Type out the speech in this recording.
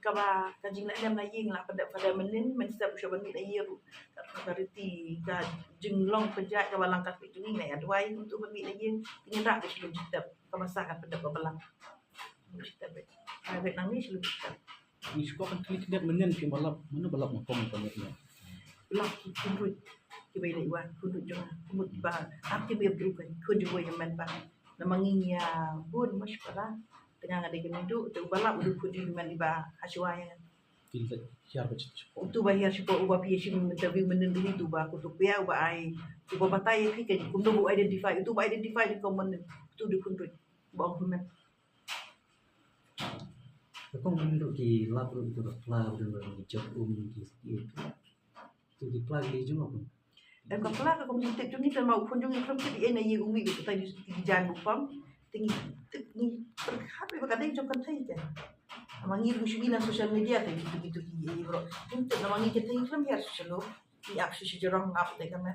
Kaba kajing nak dalam laying lah pada menin mensab ushaban ni air kariti ka jenglong pejat ka balang ka ni nak adwai untuk bagi laying tindak di sebelum kita kemasakan pada balang kita bet nang ni sebelum kita Ni suka kan klik dia menen ke balap mana balap ngomong panggilnya. belah kunut ki bai iwan kunut jong kunut ba akti be brukan kunut wo yang man ba namanginya bun mas pala tengah ada gemenduk tu balap udah kunut man ba haswaya Tidak siar baca. untuk bayar siapa ubah PhD interview menendiri tu bah aku tu pia ubah ai ubah batai ki kan untuk bu identify itu bu identify di common tu di kunut bang human Kung menurut di lab itu lab dan di job di itu di plug di juga pun. dan kapala ka komunitas tu ni kan mau kunjung ikram ki ena ye umi tu tadi di jan bupam tinggi ni terhadap berkata jom kan thai kan amangi rushina social media tadi gitu ki bro untuk namangi kita ikram ya social lo di aksi sejarah ngap de kan